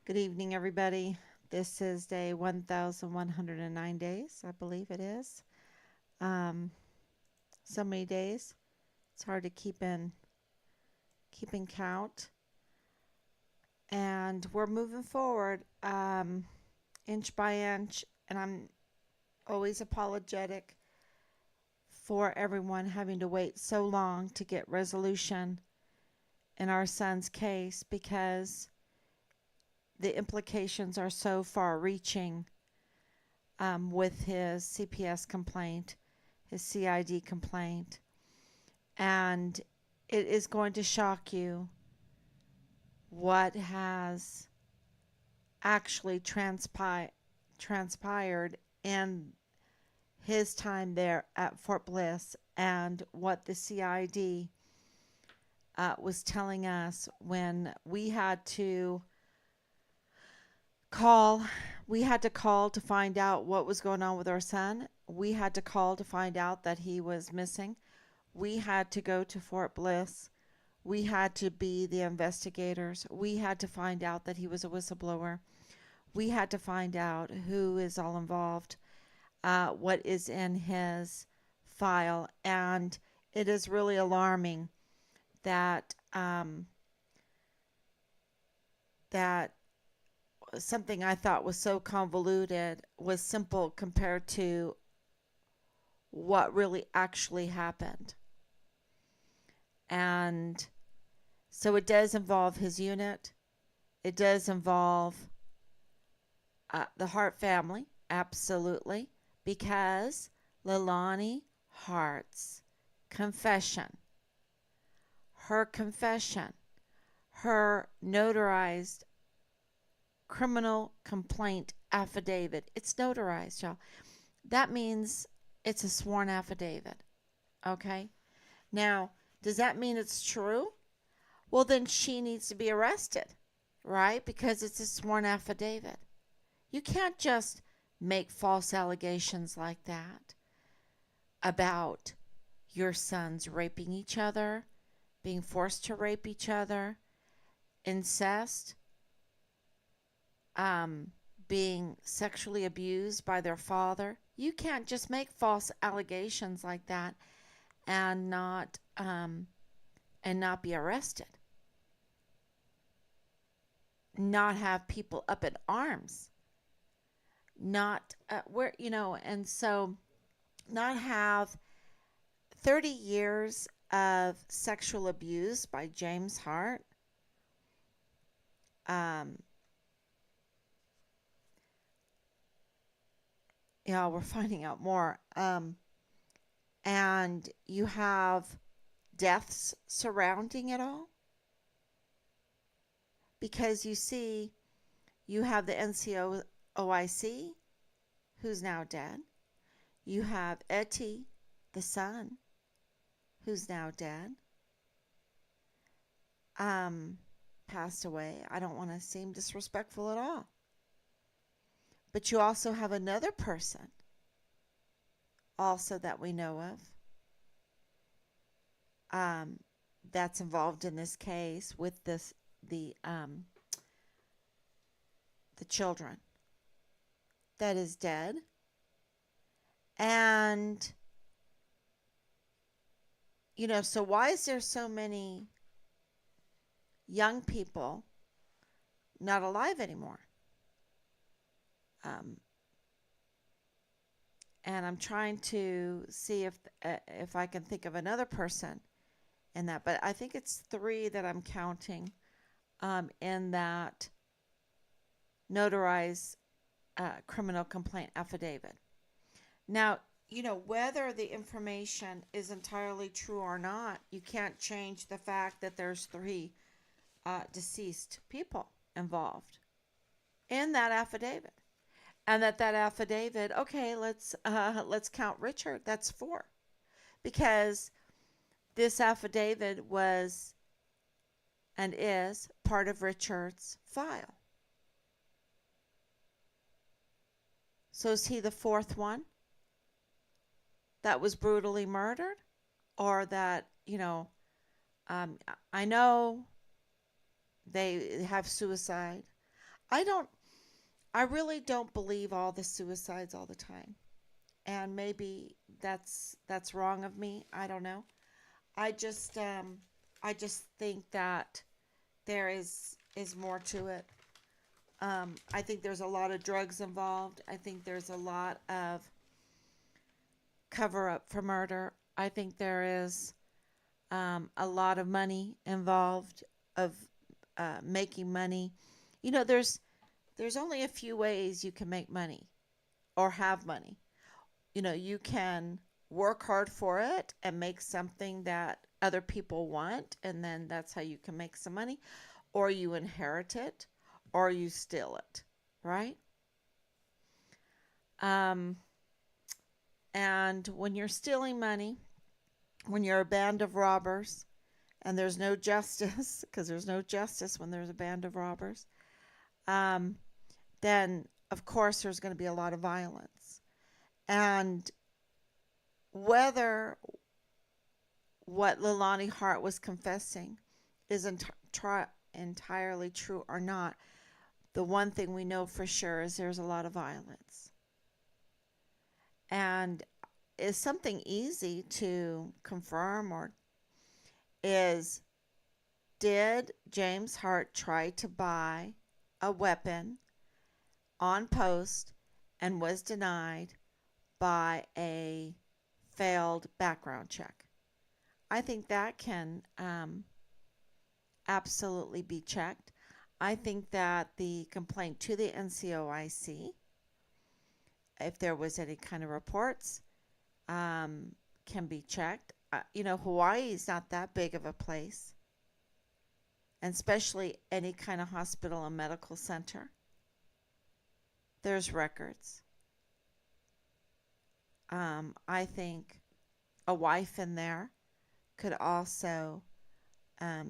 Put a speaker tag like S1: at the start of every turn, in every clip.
S1: Good evening, everybody. This is day 1109 days, I believe it is. Um, so many days. It's hard to keep in count. And we're moving forward inch by inch. And I'm always apologetic for everyone having to wait so long to get resolution in our son's case because the implications are so far reaching with his CPS complaint, his CID complaint, and it is going to shock you what has actually transpired in his time there at Fort Bliss and what the CID was telling us when call we had to call to find out what was going on with our son. We had to call to find out that he was missing. We had to go to Fort Bliss. We had to be the investigators. We had to find out that he was a whistleblower. We had to find out who is all involved, what is in his file. And it is really alarming that that something I thought was so convoluted was simple compared to what really actually happened. And so it does involve his unit. It does involve the Hart family, absolutely, because Leilani Hart's confession, her confession, her notarized criminal complaint affidavit. It's notarized, y'all. That means it's a sworn affidavit. Okay? Now, does that mean it's true? Well, then she needs to be arrested, right? Because it's a sworn affidavit. You can't just make false allegations like that about your sons raping each other, being forced to rape each other, incest, being sexually abused by their father. You can't just make false allegations like that and not be arrested, not have people up in arms, not where and so not have 30 years of sexual abuse by James Hart. Um, we're finding out more. And you have deaths surrounding it all because you see, you have the NCOIC who's now dead. You have Etty, the son, who's now dead, passed away. I don't want to seem disrespectful at all. But you also have another person, also that we know of, that's involved in this case with the children that is dead. And so why is there so many young people not alive anymore? And I'm trying to see if I can think of another person in that, but I think it's three that I'm counting in that notarized criminal complaint affidavit. Now, whether the information is entirely true or not, you can't change the fact that there's three deceased people involved in that affidavit. And that affidavit, okay, let's count Richard. That's four. Because this affidavit was and is part of Richard's file. So is he the fourth one that was brutally murdered? Or that, I know they have suicide. I don't, I really don't believe all the suicides all the time. And maybe that's wrong of me. I don't know. I just I just think that there is more to it. I think there's a lot of drugs involved. I think there's a lot of cover up for murder. I think there is a lot of money involved of making money. You know, there's only a few ways you can make money or have money. You know, you can work hard for it and make something that other people want, and then that's how you can make some money, or you inherit it, or you steal it, right? Um, and when you're stealing money, when you're a band of robbers, and there's no justice, because there's no justice when there's a band of robbers, um, then of course there's going to be a lot of violence. And whether what Lilani Hart was confessing is entirely true or not, the one thing we know for sure is there's a lot of violence. And is something easy to confirm or is, did James Hart try to buy a weapon on post and was denied by a failed background check? I think that can absolutely be checked. I think that the complaint to the NCOIC, if there was any kind of reports, can be checked. You know, Hawaii is not that big of a place, and especially any kind of hospital and medical center. There's records. I think a wife in there could also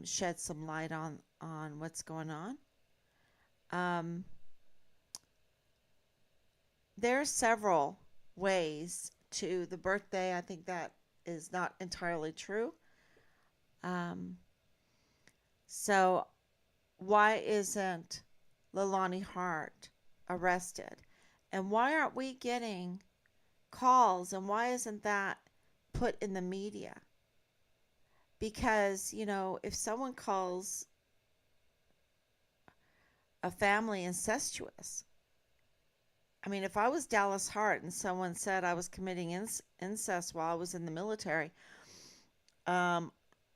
S1: shed some light on what's going on. Um, there are several ways to the birthday. I think that is not entirely true. Um, so why isn't Lilani Hart arrested? And why aren't we getting calls? And why isn't that put in the media? Because, you know, if someone calls a family incestuous, I mean, if I was Dallas Hart and someone said I was committing incest while I was in the military, um,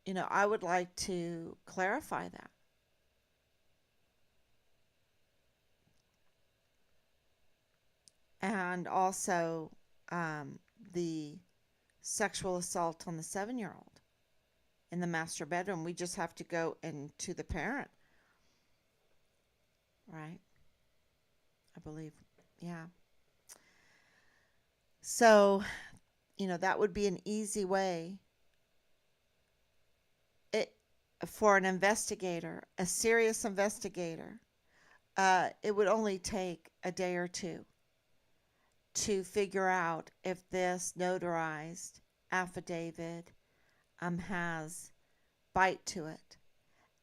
S1: you know, I would like to clarify that. And also um, the sexual assault on the 7-year old in the master bedroom. We just have to go into the parent, right? I believe. Yeah. So, you know, that would be an easy way it, for an investigator, a serious investigator. It would only take a day or two to figure out if this notarized affidavit has bite to it.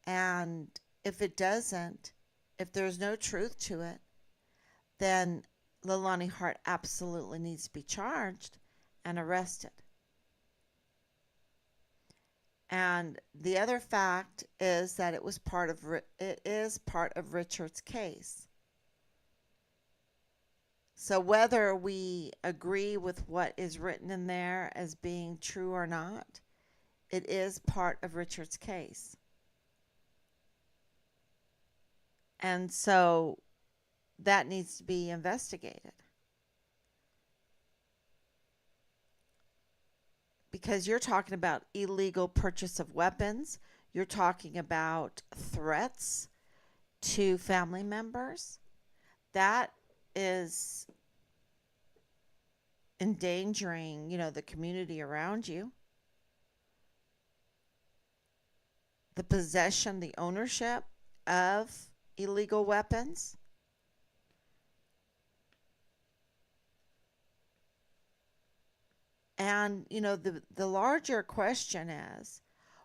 S1: And if it doesn't, if there's no truth to it, then Lilani Hart absolutely needs to be charged and arrested. And the other fact is that it is part of Richard's case. So whether we agree with what is written in there as being true or not, it is part of Richard's case. And so that needs to be investigated. Because you're talking about illegal purchase of weapons, you're talking about threats to family members. That is endangering, you know, the community around you. The possession, the ownership of illegal weapons. And, you know, the larger question is,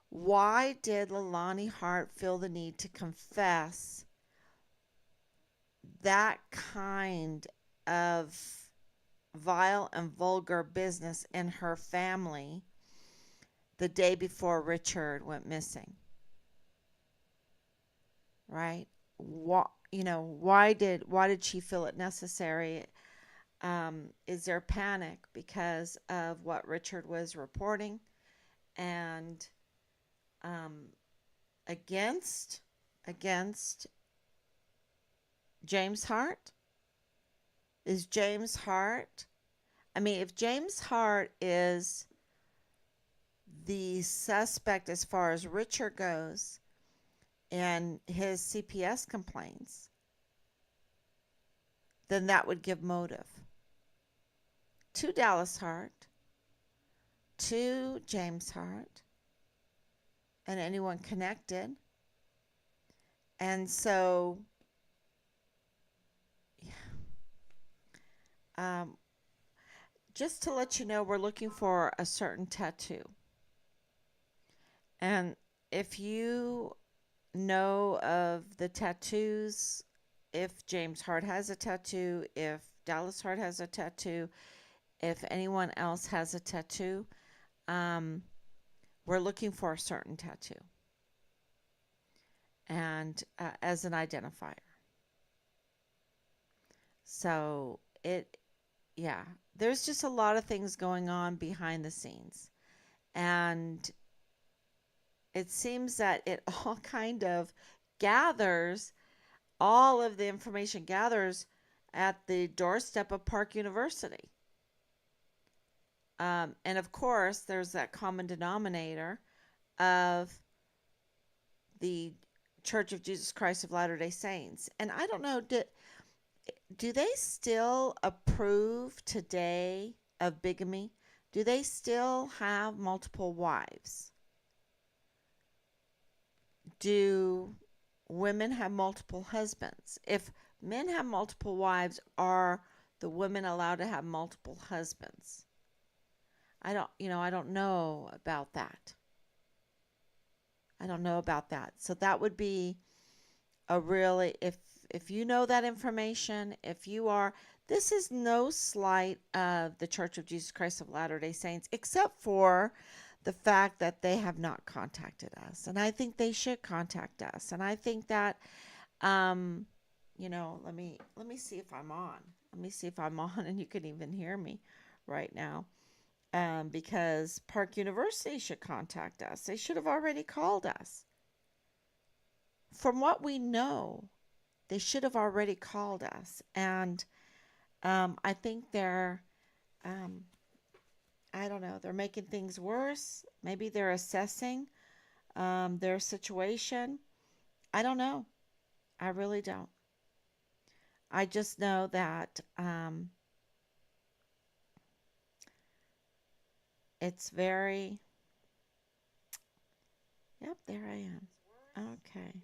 S1: why did Lilani Hart feel the need to confess that kind of vile and vulgar business in her family the day before Richard went missing, right? Why did she feel it necessary? Is there panic because of what Richard was reporting and um, against against James Hart? Is James Hart? I mean, if James Hart is the suspect as far as Richard goes and his CPS complaints, then that would give motive to Dallas Hart, to James Hart, and anyone connected. And so, um, just to let you know, we're looking for a certain tattoo. And if you know of the tattoos, if James Hart has a tattoo, if Dallas Hart has a tattoo, if anyone else has a tattoo, um, we're looking for a certain tattoo and as an identifier. So yeah, there's just a lot of things going on behind the scenes. And it seems that it all kind of gathers, all of the information gathers at the doorstep of Park University. And of course, there's that common denominator of the Church of Jesus Christ of Latter day Saints. And I don't know, do they still approve today of bigamy? Do they still have multiple wives? Do women have multiple husbands? If men have multiple wives, are the women allowed to have multiple husbands? I don't know about that. I don't know about that. So that would be a really, if you know that information, if you are, this is no slight of the Church of Jesus Christ of Latter-day Saints, except for the fact that they have not contacted us. And I think they should contact us. And I think that, um, let me see if I'm on. Let me see if I'm on and you can even hear me right now. Because Park University should contact us. They should have already called us. From what we know, they should have already called us. And I think um, I don't know, they're making things worse. Maybe they're assessing their situation. I don't know. I really don't. I just know that it's very, yep, there I am. Okay.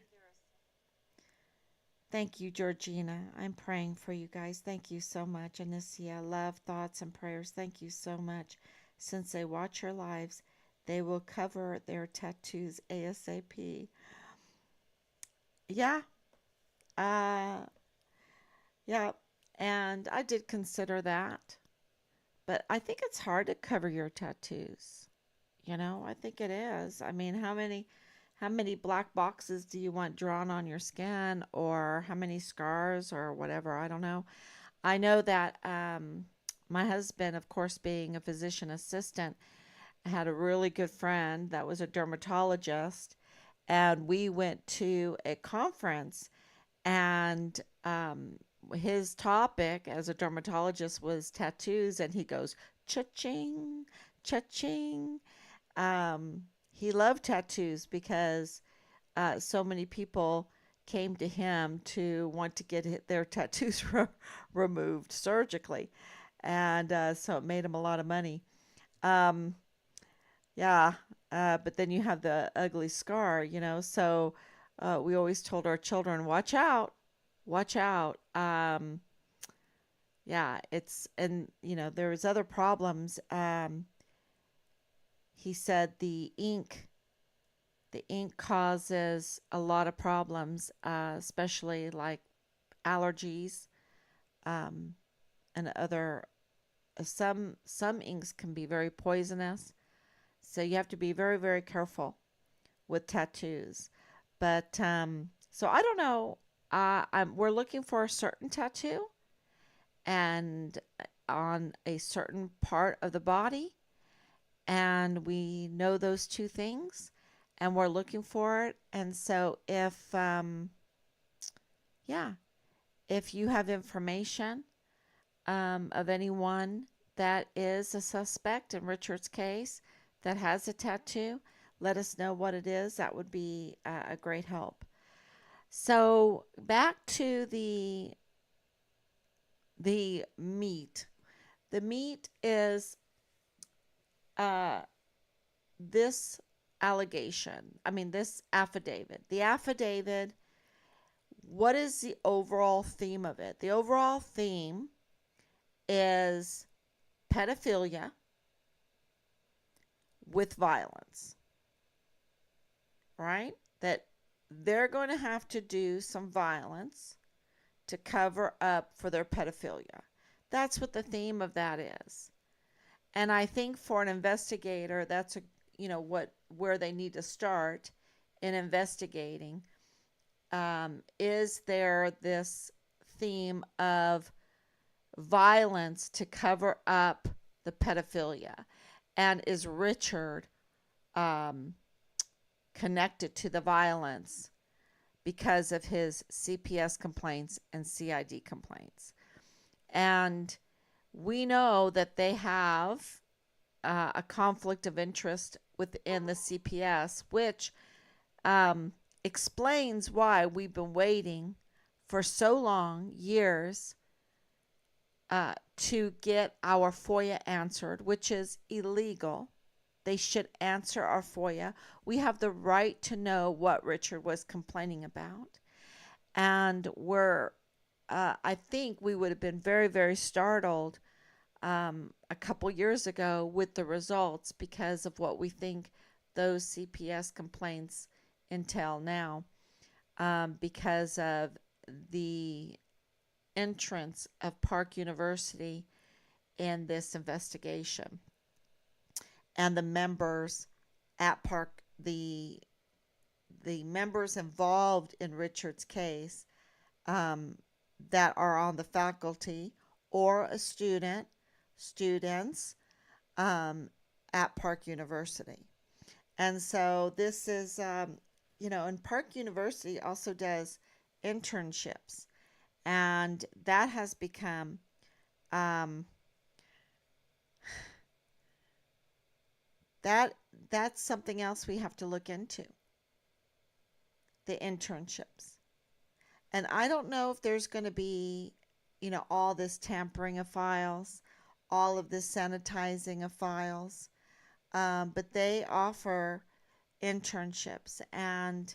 S1: Thank you, Georgina. I'm praying for you guys. Thank you so much. Anicia, love, thoughts, and prayers. Thank you so much. Since they watch your lives, they will cover their tattoos ASAP. Yeah, uh, yeah. And I did consider that, but I think it's hard to cover your tattoos. I think it is. I mean, how many black boxes do you want drawn on your skin or how many scars or whatever? I don't know. I know that my husband, of course, being a physician assistant, had a really good friend that was a dermatologist, and we went to a conference, and his topic as a dermatologist was tattoos, and he goes, cha-ching, cha-ching. He loved tattoos because so many people came to him to want to get their tattoos removed surgically. And so it made him a lot of money. Um, yeah, but then you have the ugly scar, So we always told our children, watch out, watch out. Yeah, and there was other problems. He said the ink causes a lot of problems, especially like allergies, um, and other some inks can be very poisonous. So you have to be very, very careful with tattoos. But so I don't know. We're looking for a certain tattoo and on a certain part of the body, and we know those two things, and we're looking for it. And so yeah, if you have information of anyone that is a suspect in Richard's case that has a tattoo, let us know what it is. That would be a great help. So back to the meat. The meat is uh, this allegation. I mean, this affidavit. The affidavit. What is the overall theme of it? The overall theme is pedophilia with violence, right? That they're going to have to do some violence to cover up for their pedophilia. That's what the theme of that is. And I think for an investigator, that's a what where they need to start in investigating. Is there this theme of violence to cover up the pedophilia? And is Richard um, connected to the violence because of his CPS complaints and CID complaints? And we know that they have a conflict of interest within the CPS, which um, explains why we've been waiting for so long, years, to get our FOIA answered, which is illegal. They should answer our FOIA. We have the right to know what Richard was complaining about. And I think we would have been very, very startled a couple years ago with the results because of what we think those CPS complaints entail now, because of the entrance of Park University in this investigation and the members at Park, the members involved in Richard's case, um, that are on the faculty or a students um, at Park University. And so this is, and Park University also does internships, and that has become um, that that's something else we have to look into, the internships. And I don't know if there's going to be, all this tampering of files, all of this sanitizing of files, but they offer internships. And,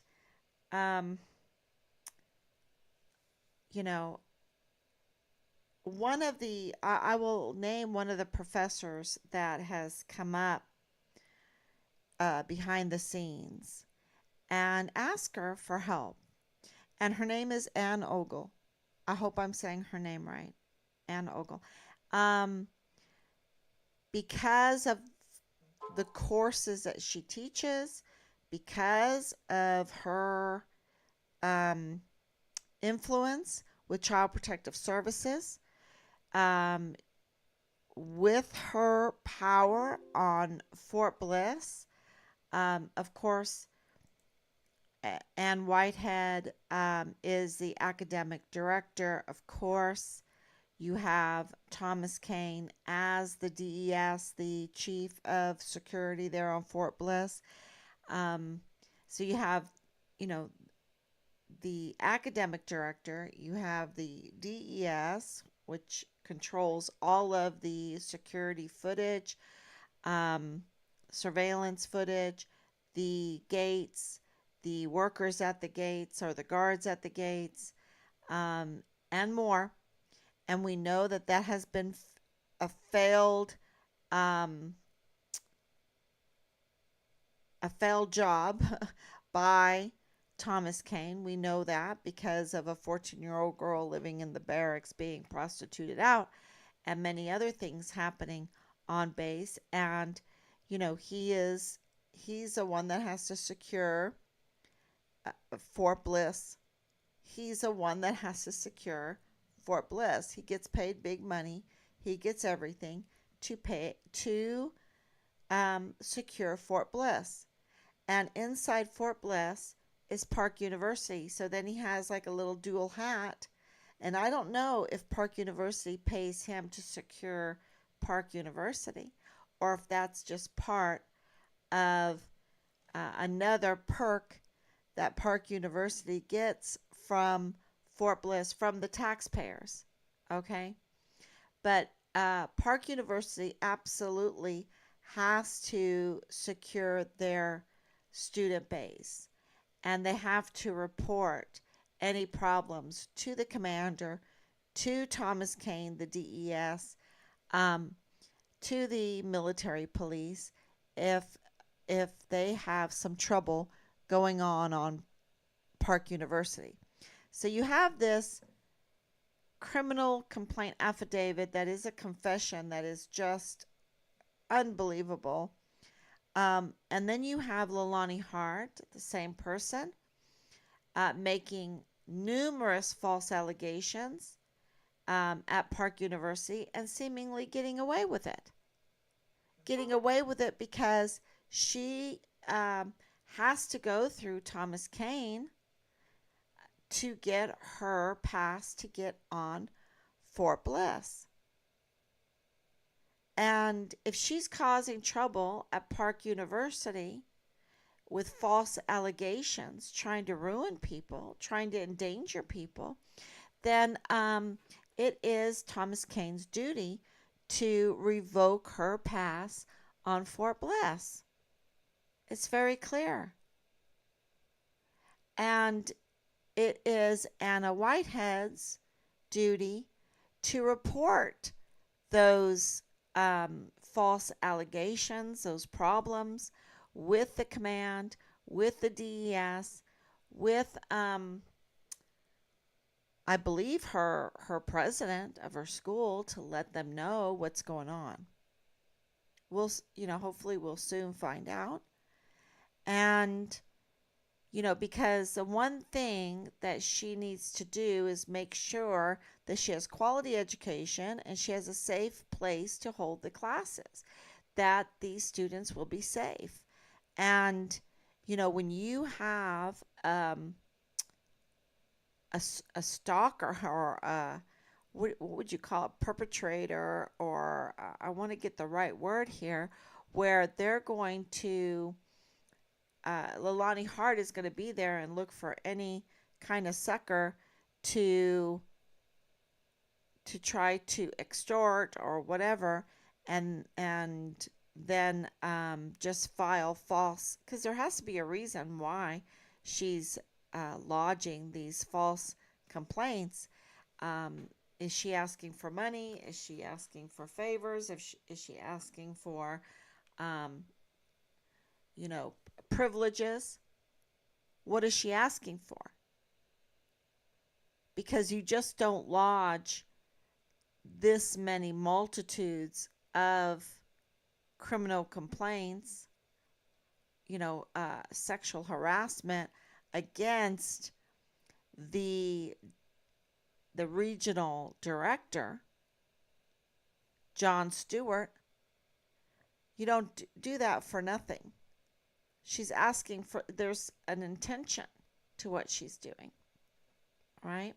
S1: um, you know, I will name one of the professors that has come up behind the scenes and ask her for help. And her name is Ann Ogle. I hope I'm saying her name right. Ann Ogle. Um, because of the courses that she teaches, because of her um, influence with Child Protective Services, um, with her power on Fort Bliss. Of course, Ann Whitehead is the academic director. Of course, you have Thomas Kane as the DES, the chief of security there on Fort Bliss. Um, so you have, you know, the academic director, you have the DES, which controls all of the security footage, um, surveillance footage, the gates, the workers at the gates or the guards at the gates, um, and more. And we know that that has been a failed um, a failed job by Thomas Kane. We know that because of a 14-year-old girl living in the barracks being prostituted out and many other things happening on base. And, he's the one that has to secure Fort Bliss. He's the one that has to secure Fort Bliss. He gets paid big money. He gets everything to secure Fort Bliss. And inside Fort Bliss is Park University. So then he has like a little dual hat. And I don't know if Park University pays him to secure Park University or if that's just part of another perk that Park University gets from Fort Bliss from the taxpayers. Okay? But Park University absolutely has to secure their student base and they have to report any problems to the commander, to Thomas Kane, the DES, um, to the military police if they have some trouble going on Park University. So you have this criminal complaint affidavit that is a confession that is just unbelievable. And then you have Leilani Hart, the same person, making numerous false allegations at Park University and seemingly getting away with it. Getting away with it because she has to go through Thomas Kane to get her pass to get on Fort Bliss. And if she's causing trouble at Park University with false allegations, trying to ruin people, trying to endanger people, then it is Thomas Kane's duty to revoke her pass on Fort Bliss. It's very clear. And it is Anna Whitehead's duty to report those false allegations, those problems with the command, with the DES, with I believe her president of her school to let them know what's going on. We'll hopefully we'll soon find out. And because the one thing that she needs to do is make sure that she has quality education and she has a safe place to hold the classes, that these students will be safe. And, when you have a stalker or what would you call it, perpetrator, or I want to get the right word here, where they're going to Leilani Hart is going to be there and look for any kind of sucker to try to extort or whatever, and then just file false, because there has to be a reason why she's lodging these false complaints. Is she asking for money? Is she asking for favors? Is she asking for um, privileges? What is she asking for? Because you just don't lodge this many multitudes of criminal complaints, sexual harassment against the regional director, John Stewart. You don't do that for nothing. She's asking for, there's an intention to what she's doing, right?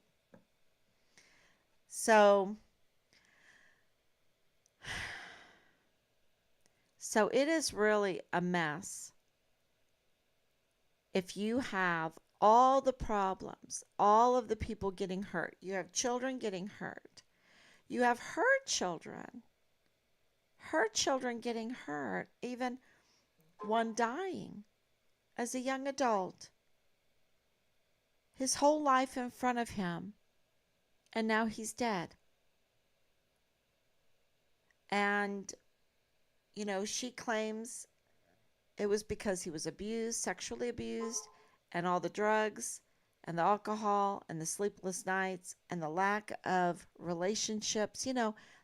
S1: So it is really a mess if you have all the problems, all of the people getting hurt. You have children getting hurt. You have her children getting hurt, even one dying as a young adult. His whole life in front of him, and now he's dead. And, she claims it was because he was abused, sexually abused, and all the drugs and the alcohol and the sleepless nights and the lack of relationships,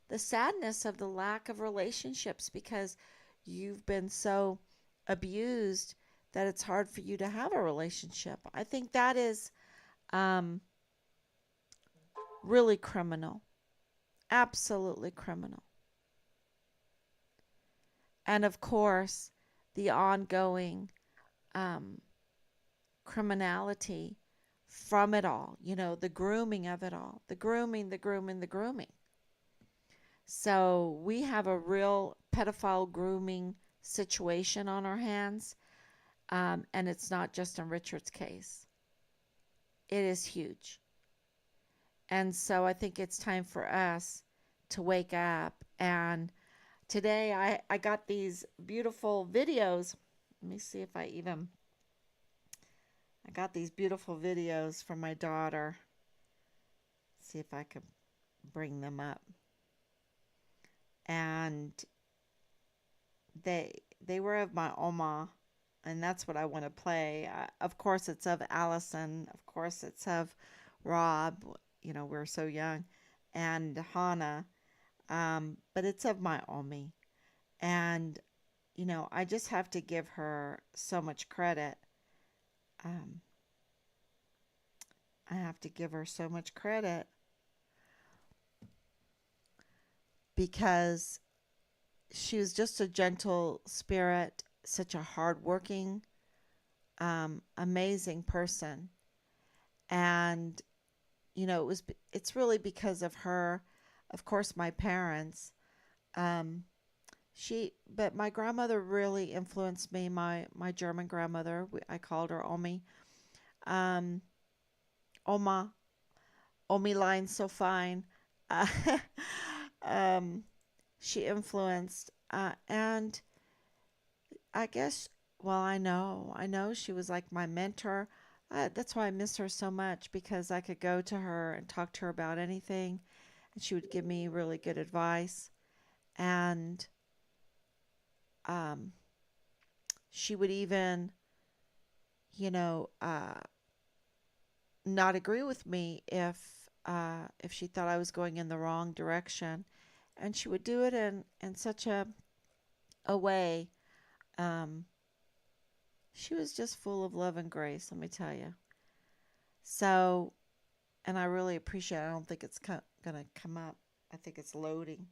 S1: the sadness of the lack of relationships because you've been so abused that it's hard for you to have a relationship. I think that is um, really criminal, absolutely criminal. And of course, the ongoing um, criminality from it all, the grooming of it all, the grooming, the grooming, the grooming. So we have a real pedophile grooming situation on our hands. And it's not just in Richard's case, it is huge. And so I think it's time for us to wake up. And today I got these beautiful videos. Let me see if I got these beautiful videos from my daughter. See if I can bring them up. And they were of my Oma, and that's what I want to play. Of course, it's of Allison. Of course, it's of Rob. We're so young, and Hannah. But it's of my Omi, and I just have to give her so much credit. Um, I have to give her so much credit because she was just a gentle spirit, such a hardworking, amazing person, and it's really because of her. Of course, my parents. Um, but my grandmother really influenced me. My German grandmother, I called her Omi. Um, Oma, Omi line so fine. Uh, um, she influenced, and I guess, well, I know she was like my mentor. That's why I miss her so much because I could go to her and talk to her about anything, and she would give me really good advice. And um, she would even, you know, uh, not agree with me if she thought I was going in the wrong direction, and she would do it in such a way. Um, she was just full of love and grace, let me tell you. So, and I really appreciate it. I don't think it's gonna come up. I think it's loading.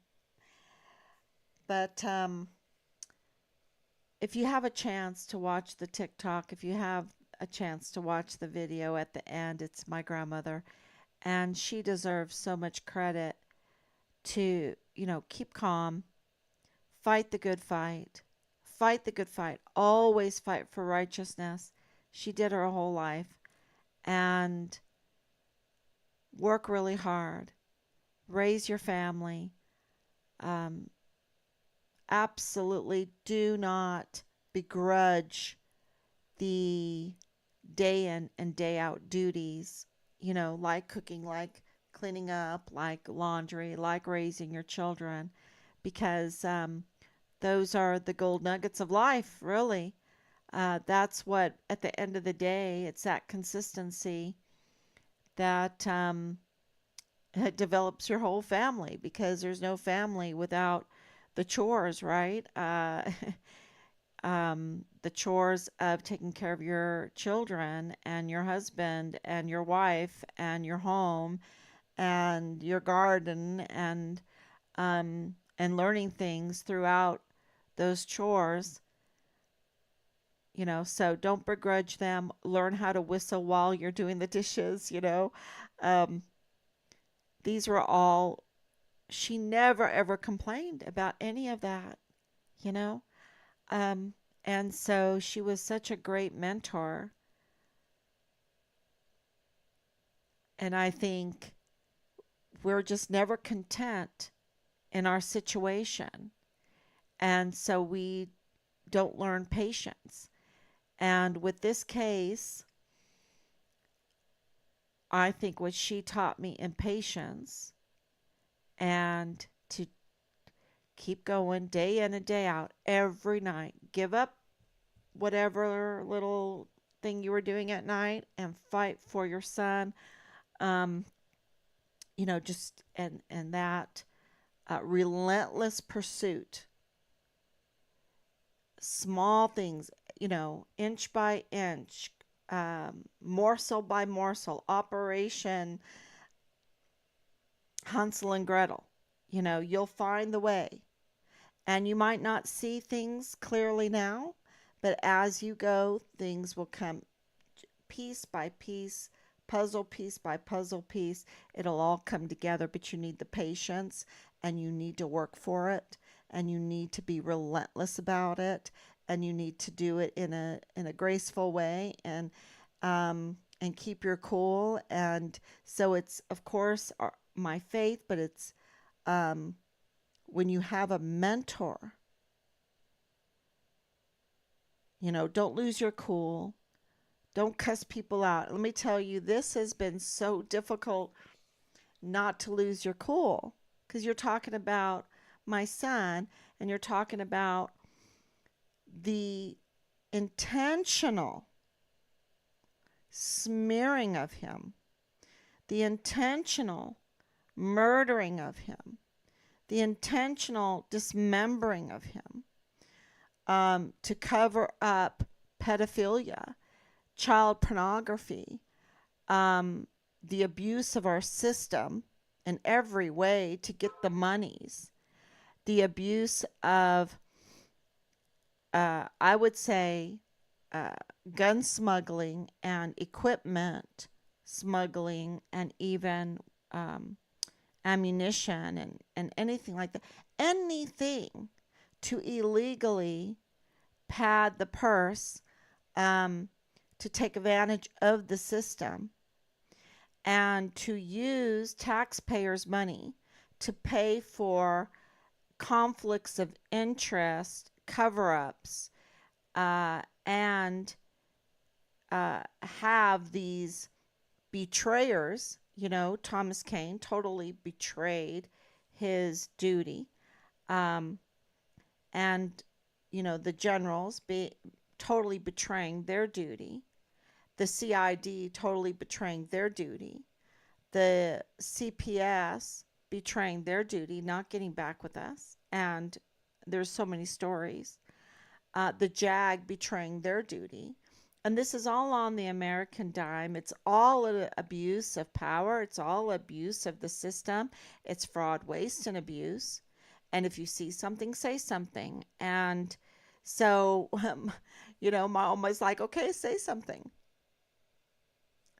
S1: But if you have a chance to watch the TikTok, if you have a chance to watch the video at the end, it's my grandmother, and she deserves so much credit to, keep calm, fight the good fight, fight the good fight, always fight for righteousness. She did her whole life and work really hard, raise your family. Um, Absolutely do not begrudge the day in and day out duties, like cooking, like cleaning up, like laundry, like raising your children, because those are the gold nuggets of life, really. That's what, at the end of the day, it's that consistency that it develops your whole family because there's no family without the chores, right? The chores of taking care of your children and your husband and your wife and your home and your garden and learning things throughout those chores. So don't begrudge them. Learn how to whistle while you're doing the dishes. Um, these were all, she never ever complained about any of that, you know? Um, and so she was such a great mentor. And I think we're just never content in our situation. And so we don't learn patience. And with this case, I think what she taught me in patience and to keep going day in and day out every night. Give up whatever little thing you were doing at night and fight for your son. Um, just and that relentless pursuit, small things, inch by inch, morsel by morsel, Operation Hansel and Gretel. You'll find the way. And you might not see things clearly now, but as you go, things will come piece by piece, puzzle piece by puzzle piece. It'll all come together, but you need the patience and you need to work for it and you need to be relentless about it and you need to do it in a graceful way and keep your cool. And so it's of course my faith, but it's um, when you have a mentor, don't lose your cool. Don't cuss people out. Let me tell you, this has been so difficult not to lose your cool because you're talking about my son and you're talking about the intentional smearing of him, the intentional murdering of him, the intentional dismembering of him to cover up pedophilia, child pornography, the abuse of our system in every way to get the monies, the abuse of, I would say, uh, gun smuggling and equipment smuggling and even ammunition and anything like that. Anything to illegally pad the purse, to take advantage of the system and to use taxpayers' money to pay for conflicts of interest, cover ups, and have these betrayers. Thomas Kane totally betrayed his duty. Um, and, the generals totally betraying their duty, the CID totally betraying their duty, the CPS betraying their duty, not getting back with us. And there's so many stories. The JAG betraying their duty. And this is all on the American dime. It's all abuse of power. It's all abuse of the system. It's fraud, waste, and abuse. And if you see something, say something. And so, my almost like, okay, say something.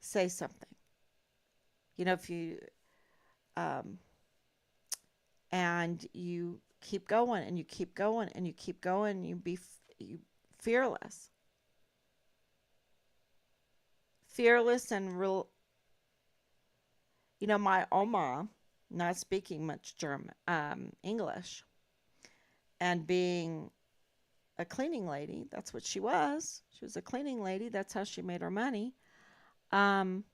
S1: Say something. If you, um, and you keep going and you keep going and you keep going, you fearless. Fearless and real. My Oma, not speaking much German, English, and being a cleaning lady, that's what she was. She was a cleaning lady. That's how she made her money. Um,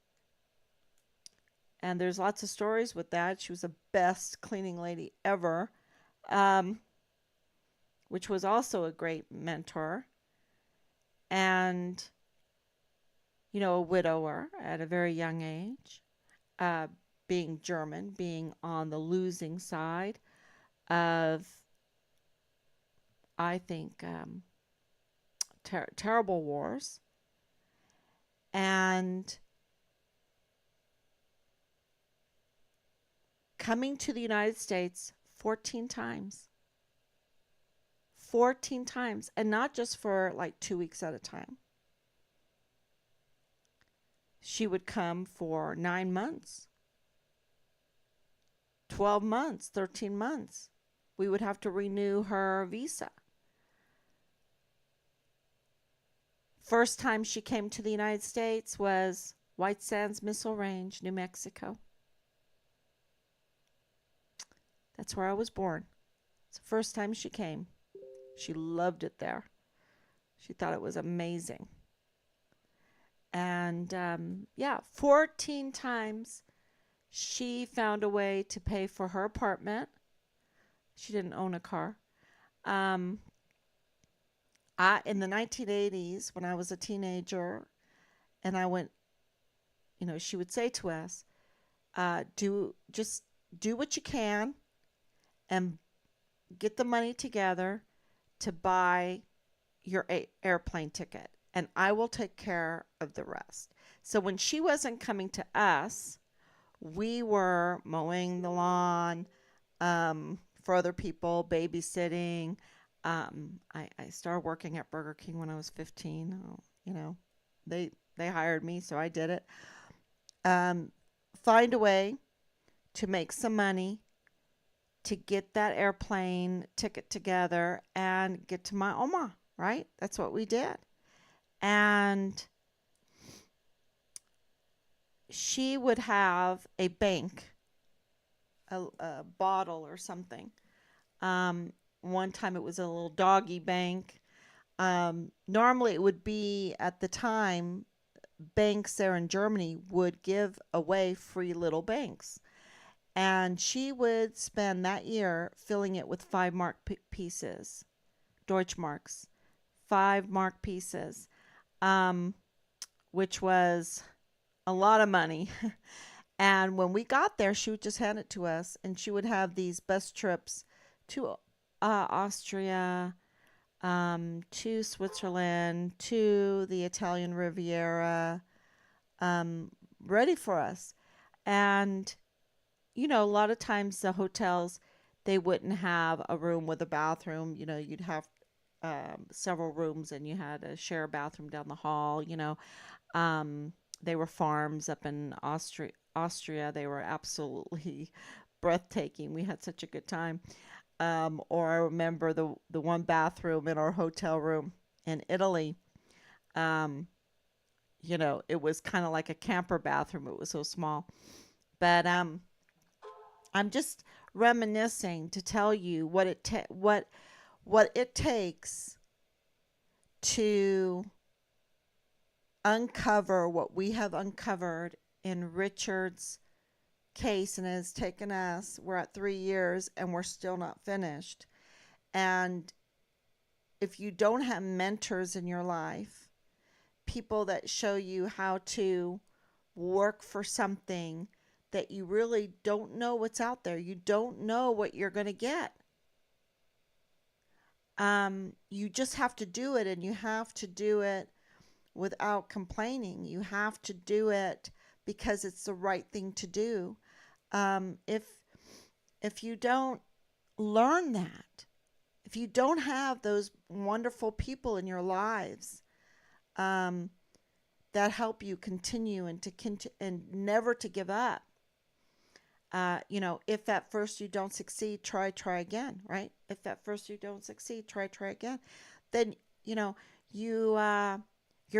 S1: and there's lots of stories with that. She was the best cleaning lady ever, um, which was also a great mentor. And, a widower at a very young age, uh, being German, being on the losing side of, I think, terrible wars. And coming to the United States 14 times. 14 times. And not just for like 2 weeks at a time. She would come for 9 months, 12 months, 13 months. We would have to renew her visa. First time she came to the United States was White Sands Missile Range, New Mexico. That's where I was born. It's the first time she came. She loved it there. She thought it was amazing. And 14 times she found a way to pay for her apartment. She didn't own a car. In the 1980s, when I was a teenager, And I went, she would say to us, just do what you can and get the money together to buy your airplane ticket, and I will take care of the rest. So when she wasn't coming to us, we were mowing the lawn for other people, babysitting. I started working at Burger King when I was 15. You know, they hired me, so I did it. Um, find a way to make some money to get that airplane ticket together and get to my Oma, right? That's what we did. And she would have a bank, a bottle or something. Um, One time it was a little doggy bank. Normally it would be at the time, banks there in Germany would give away free little banks. And she would spend that year filling it with 5 mark pieces, Deutschmarks, 5 mark pieces, um, which was a lot of money. And when we got there, she would just hand it to us, and she would have these bus trips to Austria, to Switzerland, to the Italian Riviera, um, ready for us. And a lot of times the hotels, they wouldn't have a room with a bathroom. You'd have several rooms, and you had to share a bathroom down the hall. Um, they were farms up in Austria. They were absolutely breathtaking. We had such a good time. Or I remember the one bathroom in our hotel room in Italy. Um, it was kind of like a camper bathroom. It was so small. But I'm just reminiscing to tell you what it takes to uncover what we have uncovered in Richard's case, and it has taken us, we're at 3 years and we're still not finished. And if you don't have mentors in your life, people that show you how to work for something that you really don't know what's out there, you don't know what you're going to get. You just have to do it, and you have to do it without complaining. You have to do it because it's the right thing to do. If you don't learn that, if you don't have those wonderful people in your lives, um, that help you continue and never to give up. If at first you don't succeed, try again, right? If at first you don't succeed, try again. Then you're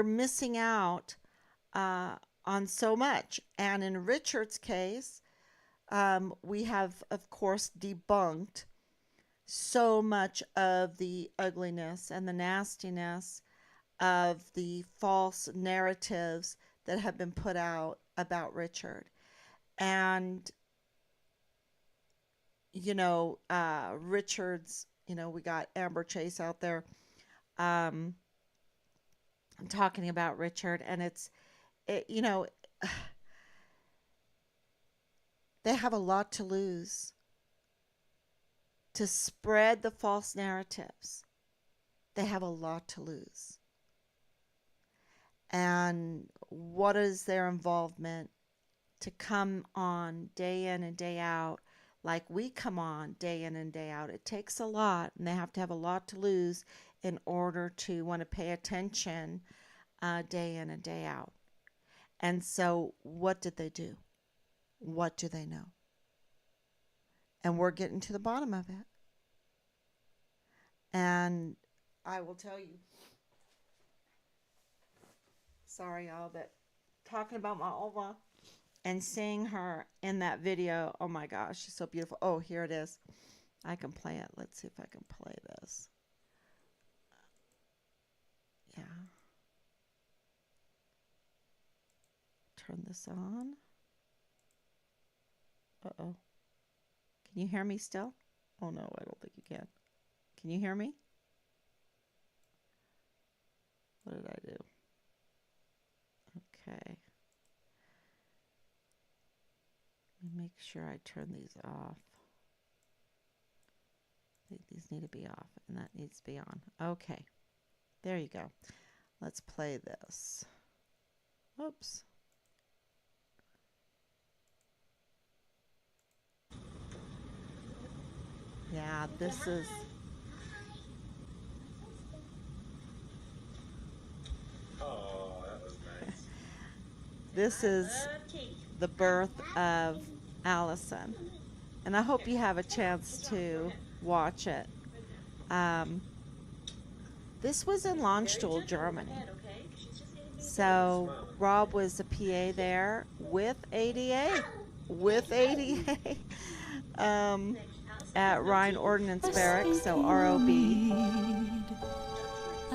S1: missing out uh, on so much. And in Richard's case, we have, of course, debunked so much of the ugliness and the nastiness of the false narratives that have been put out about Richard. And, Richard's, we got Amber Chase out there um, talking about Richard, and it, they have a lot to lose to spread the false narratives. They have a lot to lose. And what is their involvement to come on day in and day out like we come on day in and day out? It takes a lot, and they have to have a lot to lose in order to want to pay attention day in and day out. And so, what did they do? What do they know? And we're getting to the bottom of it. And I will tell you, sorry, y'all, but talking about my Oma and seeing her in that video, oh my gosh, she's so beautiful. Oh, here it is. I can play it. Let's see if I can play this. Yeah. Turn this on. Uh-oh. Can you hear me still? Oh no, I don't think you can. Can you hear me? What did I do? Okay. Let me make sure I turn these off. These need to be off, and that needs to be on. Okay. There you go. Let's play this. Oops. Yeah, this is...
S2: Oh, that was nice.
S1: This is the birth of Allison. And I hope you have a chance to watch it. Um, this was in Landstuhl, Germany. So Rob was a PA there with ADA. With ADA. um, at Rhine Ordnance Barracks, so ROB.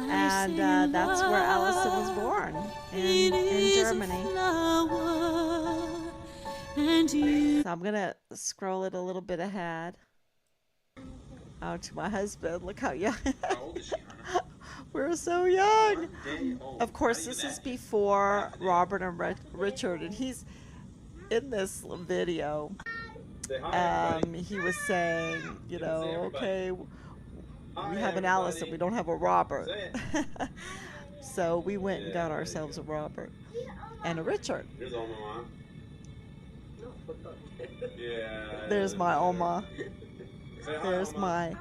S1: And that's where Allison was born, in Germany. So I'm going to scroll it a little bit ahead. Oh, to my husband. Look how young.
S2: How old is she, Hunter?
S1: We're so young.
S2: 1 day old.
S1: Of course, this is before Robert and Richard, and he's in this video. He was saying, you know, okay, we have an Allison, we don't have a Robert. So we went and got ourselves a Robert and a Richard.
S2: Here's Oma. Yeah.
S1: There's my Oma. There's my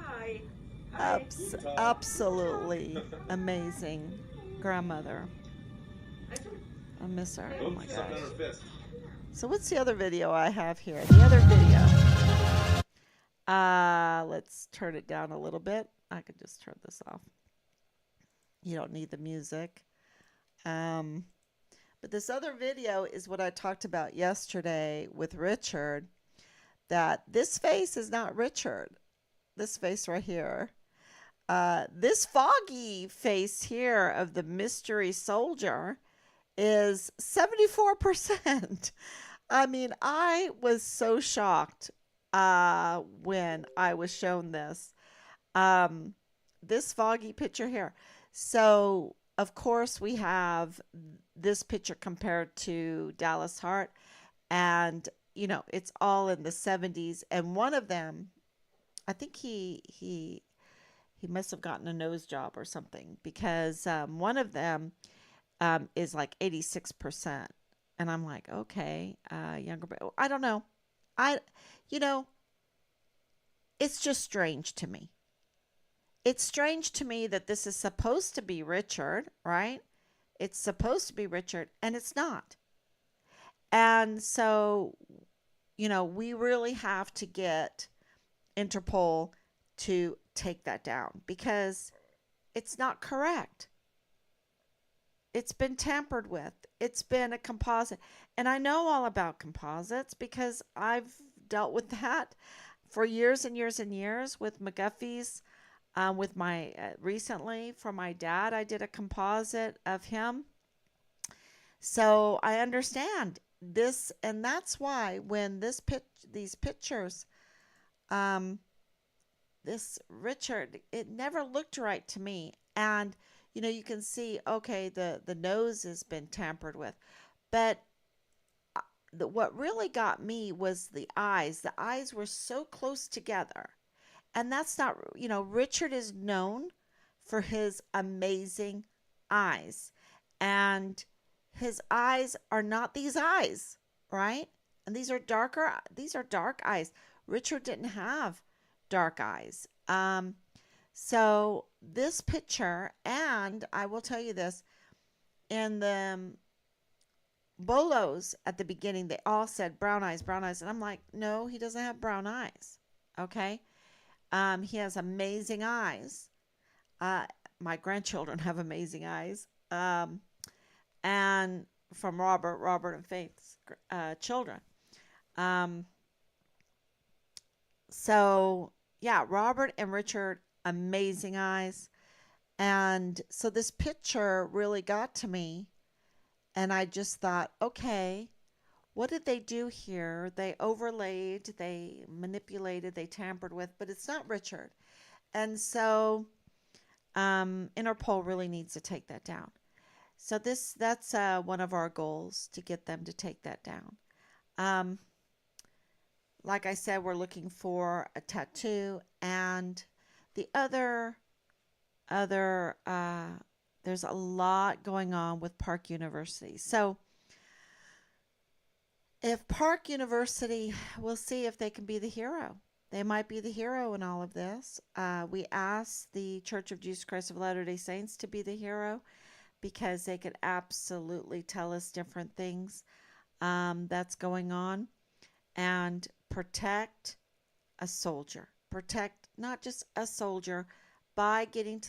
S1: absolutely amazing grandmother. I miss her. Oh my gosh. So what's the other video I have here? The other video. Let's turn it down a little bit. I could just turn this off. You don't need the music. But this other video is what I talked about yesterday with Richard, that this face is not Richard. This face right here. This foggy face here of the mystery soldier is 74%. I mean, I was so shocked when I was shown this. This foggy picture here. So, of course, we have this picture compared to Dallas Hart. And, you know, it's all in the 70s. And one of them, I think he must have gotten a nose job or something, because one of them is like 86%. And I'm like, okay, younger, but I don't know. You know, it's just strange to me. It's strange to me that this is supposed to be Richard, right? It's supposed to be Richard, and it's not. And so, you know, we really have to get Interpol to take that down, because it's not correct. It's been tampered with. It's been a composite. And I know all about composites because I've dealt with that for years and years and years with McGuffey's. With my recently for my dad, I did a composite of him. So I understand this, and that's why when these pictures, um, this Richard, it never looked right to me. And you know, you can see, okay, the nose has been tampered with, but what really got me was the eyes. The eyes were so close together. And that's not, you know, Richard is known for his amazing eyes. And his eyes are not these eyes, right? And these are dark eyes. Richard didn't have dark eyes. So this picture, and I will tell you this, in the bolos at the beginning, they all said brown eyes, brown eyes. And I'm like, no, he doesn't have brown eyes. Okay. He has amazing eyes. My grandchildren have amazing eyes. And from Robert and Faith's children. So, yeah, Robert and Richard, amazing eyes. And so this picture really got to me. And I just thought, okay, what did they do here? They overlaid, they manipulated, they tampered with, but it's not Richard. And so Interpol really needs to take that down. So that's one of our goals to get them to take that down. Um, like I said, we're looking for a tattoo and the other there's a lot going on with Park University. So if Park University, we'll see if they can be the hero. They might be the hero in all of this. We asked the Church of Jesus Christ of Latter day Saints to be the hero because they could absolutely tell us different things that's going on and protect a soldier. Protect not just a soldier. By getting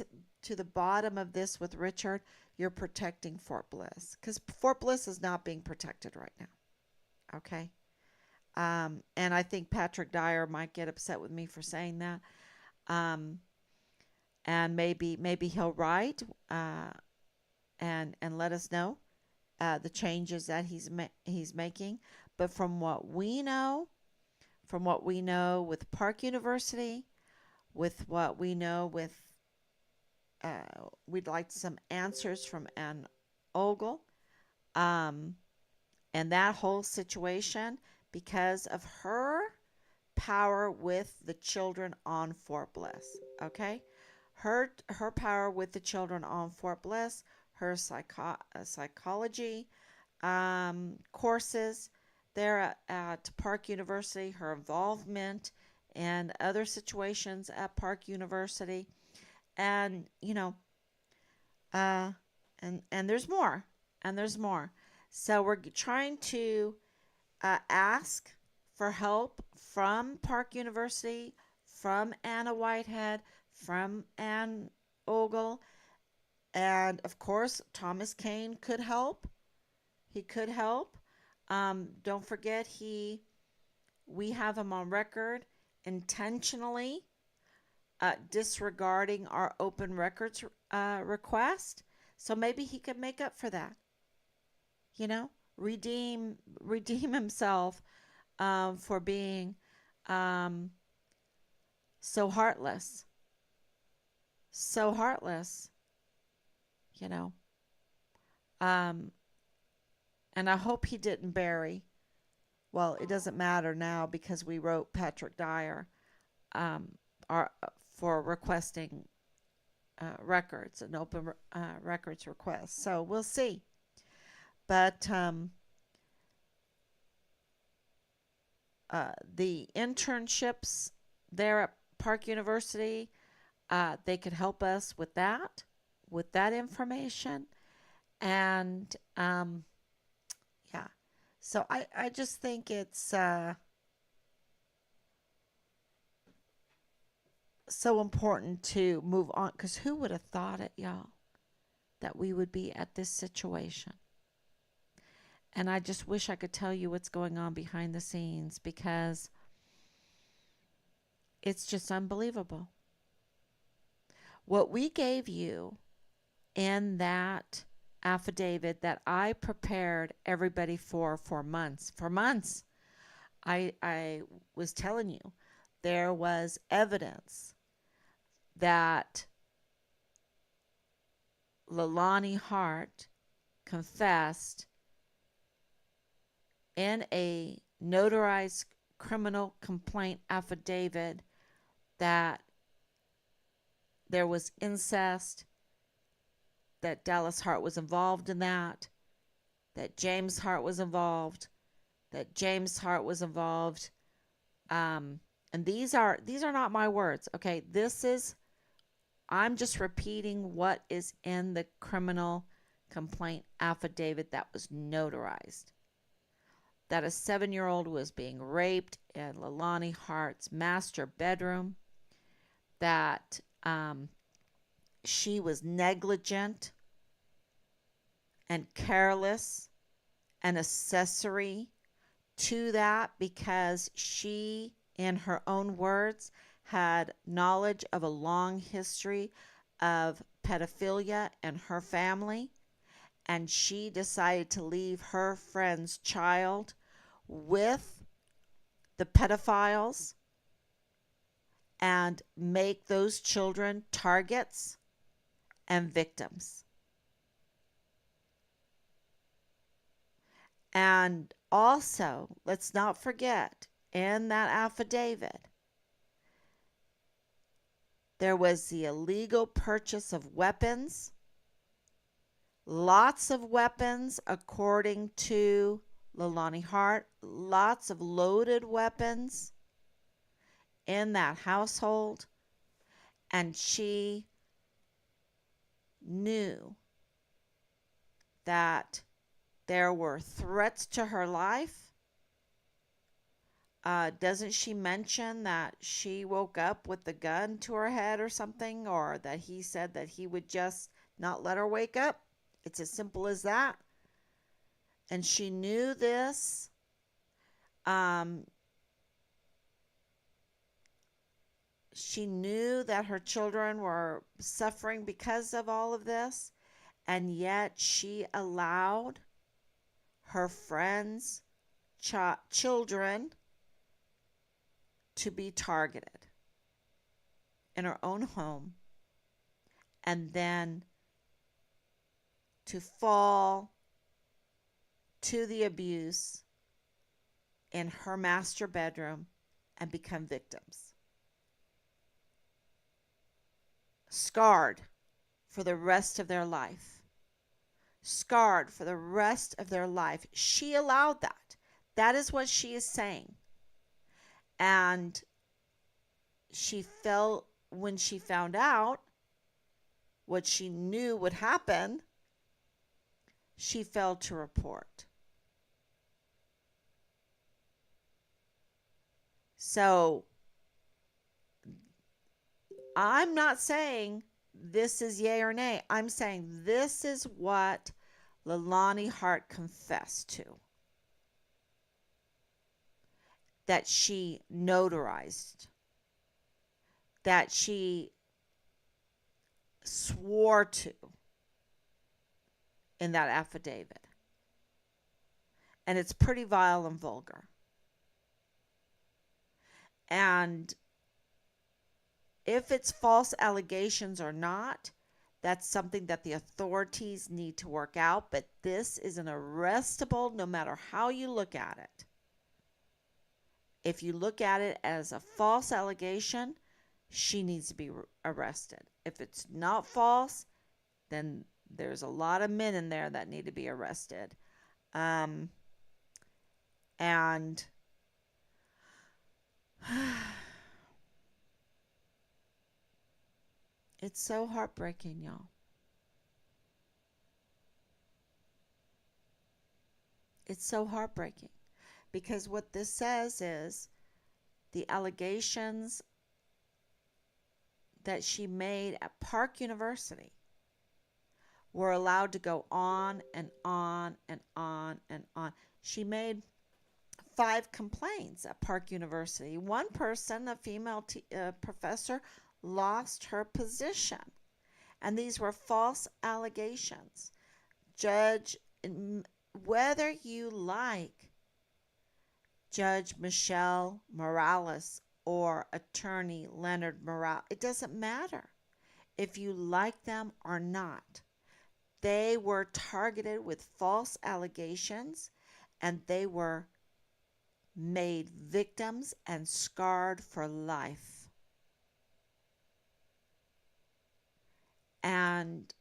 S1: to the bottom of this with Richard, you're protecting Fort Bliss because Fort Bliss is not being protected right now. Okay. And I think Patrick Dyer might get upset with me for saying that. Um, and maybe he'll write and let us know the changes that he's making. But from what we know with Park University, with what we know with, we'd like some answers from Ann Ogle, um, and that whole situation because of her power with the children on Fort Bliss. Okay, her power with the children on Fort Bliss, her psychology courses there at Park University, her involvement in other situations at Park University, and uh, and there's more, and there's more. So we're trying to ask for help from Park University, from Anna Whitehead, from Ann Ogle, and of course Thomas Kane could help. He could help. Don't forget we have him on record intentionally disregarding our open records request. So maybe he could make up for that. You know, redeem himself for being um, so heartless, so heartless. You know, um, and I hope he didn't bury. Well, it doesn't matter now because we wrote Patrick Dyer um, our, for requesting records, an open records request. So we'll see. But the internships there at Park University, they could help us with that information. And yeah, so I just think it's so important to move on because who would have thought it, y'all, that we would be at this situation? And I just wish I could tell you what's going on behind the scenes because it's just unbelievable. What we gave you in that affidavit that I prepared everybody for months. For months, I was telling you there was evidence that Leilani Hart confessed in a notarized criminal complaint affidavit that there was incest, that Dallas Hart was involved in that James Hart was involved, that James Hart was involved. And these are not my words. Okay, this is I'm just repeating what is in the criminal complaint affidavit that was notarized. That a 7-year-old was being raped in Leilani Hart's master bedroom. That she was negligent and careless and accessory to that because she, in her own words, had knowledge of a long history of pedophilia in her family, and she decided to leave her friend's child with the pedophiles and make those children targets and victims. And also, let's not forget, in that affidavit, there was the illegal purchase of weapons, lots of weapons, according to Leilani Hart, lots of loaded weapons in that household. And she knew that there were threats to her life. Doesn't she mention that she woke up with the gun to her head or something, or that he said that he would just not let her wake up? It's as simple as that. And she knew this. Um, she knew that her children were suffering because of all of this, and yet she allowed her friends' children to be targeted in her own home, and then to fall to the abuse in her master bedroom and become victims. Scarred for the rest of their life. Scarred for the rest of their life. She allowed that. That is what she is saying. And she felt, when she found out what she knew would happen, she failed to report. So I'm not saying this is yay or nay. I'm saying this is what Leilani Hart confessed to, that she notarized, that she swore to in that affidavit. And it's pretty vile and vulgar. And if it's false allegations or not, that's something that the authorities need to work out. But this is an arrestable no matter how you look at it. If you look at it as a false allegation, she needs to be arrested. If it's not false, then there's a lot of men in there that need to be arrested. Um, and it's so heartbreaking, y'all. It's so heartbreaking because what this says is the allegations that she made at Park University were allowed to go on and on and on and on. She made 5 complaints at Park University. One person, a female professor, lost her position. And these were false allegations. Judge, whether you like Judge Michelle Morales or Attorney Leonard Morales, it doesn't matter if you like them or not. They were targeted with false allegations, and they were made victims and scarred for life. And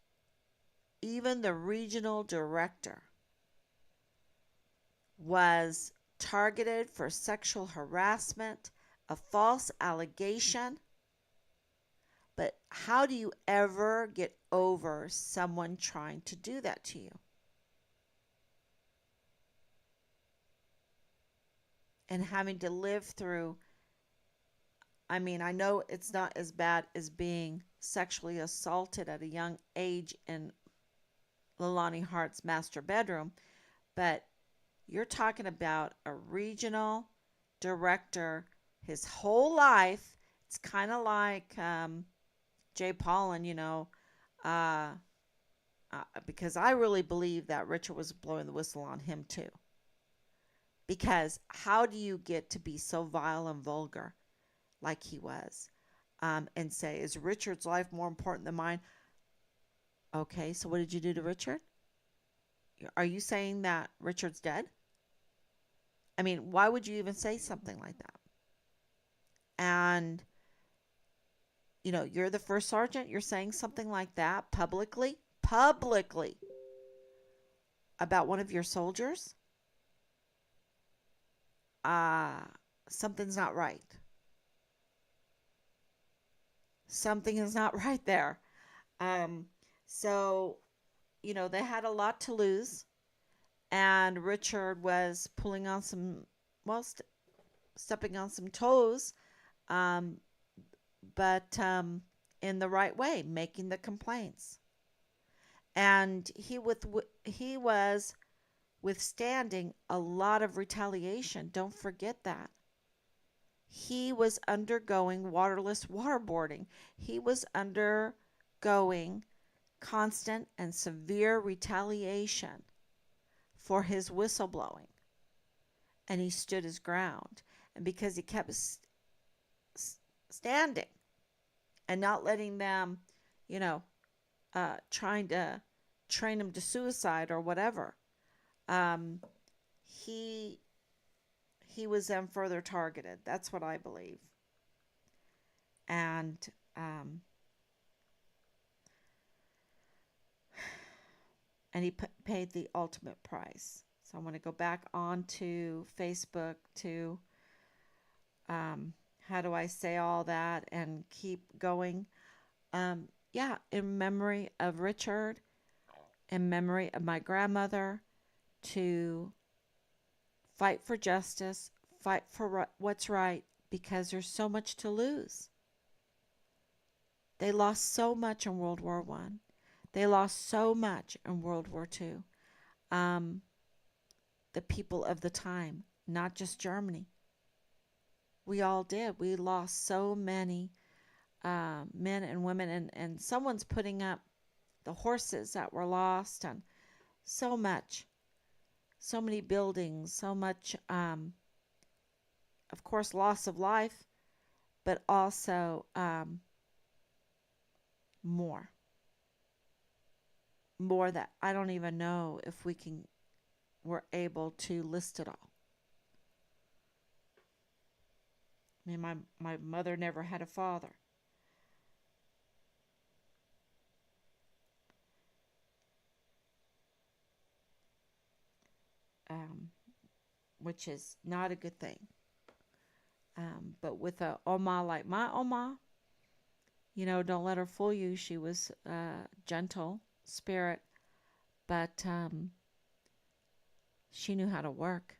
S1: even the regional director was targeted for sexual harassment, a false allegation. But how do you ever get over someone trying to do that to you? And having to live through, I mean, I know it's not as bad as being sexually assaulted at a young age in Leilani Hart's master bedroom, but you're talking about a regional director his whole life. It's kind of like Jay Pollan, uh, because I really believe that Richard was blowing the whistle on him too. Because how do you get to be so vile and vulgar like he was, and say, is Richard's life more important than mine? Okay, so what did you do to Richard? Are you saying that Richard's dead? I mean, why would you even say something like that? And, you're the first sergeant, you're saying something like that publicly about one of your soldiers? Uh, Something's not right. Something is not right there. Um, so, they had a lot to lose, and Richard was pulling on some, well, stepping on some toes, um, but in the right way, making the complaints. And he was withstanding a lot of retaliation. Don't forget that. He was undergoing waterless waterboarding. He was undergoing constant and severe retaliation for his whistleblowing. And he stood his ground. And because he kept standing and not letting them, you know, trying to train him to suicide or whatever, um, he he was then further targeted. That's what I believe. And um, and he paid the ultimate price. So I'm going to go back onto Facebook to how do I say all that and keep going. Yeah, in memory of Richard, in memory of my grandmother, to fight for justice, fight for what's right, because there's so much to lose. They lost so much in World War One. They lost so much in World War Two. Um, the people of the time, not just Germany. We all did. We lost so many men and women, and someone's putting up the horses that were lost, and so much, so many buildings, so much, of course, loss of life, but also more, more that I don't even know if we're able to list it all. I mean, my mother never had a father. Um, which is not a good thing. But with a Oma like my Oma, don't let her fool you. She was a gentle spirit, but she knew how to work.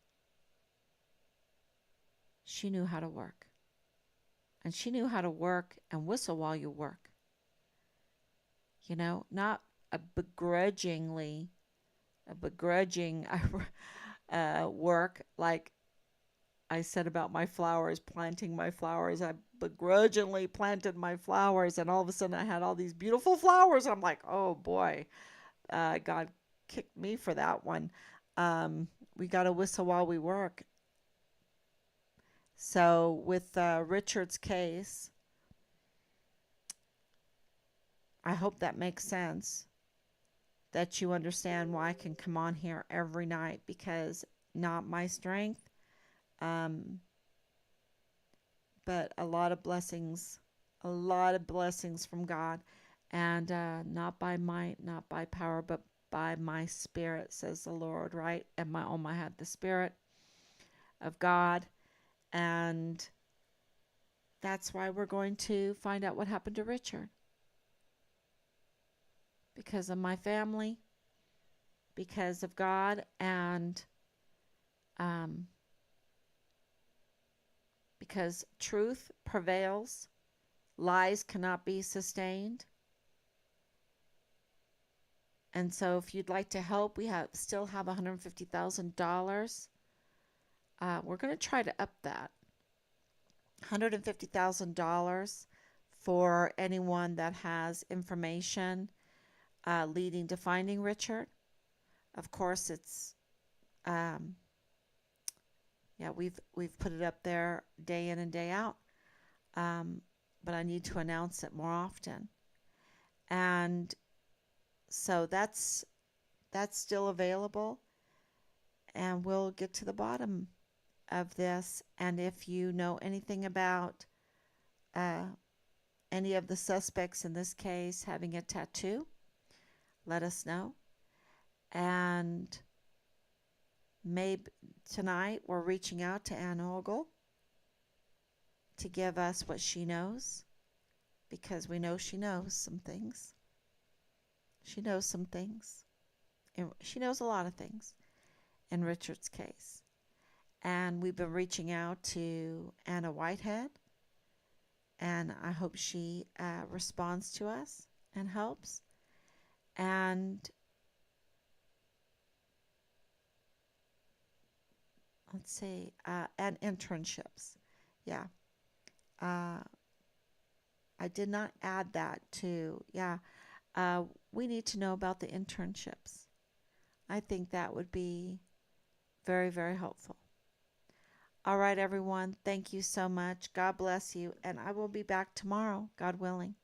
S1: She knew how to work. And she knew how to work and whistle while you work. Not a begrudgingly, a begrudging work like I said about my flowers, planting my flowers. I begrudgingly planted my flowers, and all of a sudden I had all these beautiful flowers. I'm like, oh boy, God kicked me for that one. We got to whistle while we work. So, with Richard's case, I hope that makes sense, that you understand why I can come on here every night, because not my strength, um, but a lot of blessings from God, and not by might, not by power, but by my spirit, says the Lord, right? And my Oma had the spirit of God, and that's why we're going to find out what happened to Richard, because of my family, because of God, and um, because truth prevails, lies cannot be sustained. And so, if you'd like to help, we still have $150,000. We're going to try to up that $150,000 for anyone that has information leading to finding Richard. Of course, it's um, yeah, we've put it up there day in and day out, um, but I need to announce it more often. And so that's still available, and we'll get to the bottom of this. And if you know anything about uh, any of the suspects in this case having a tattoo, let us know. And maybe tonight we're reaching out to Ann Ogle to give us what she knows because we know she knows some things. She knows some things. And she knows a lot of things in Richard's case. And we've been reaching out to Anna Whitehead, and I hope she responds to us and helps. And let's see, and internships. Yeah, uh, I did not add that to, yeah, uh, we need to know about the internships. I think that would be very, very helpful. All right, everyone. Thank you so much. God bless you. And I will be back tomorrow, God willing.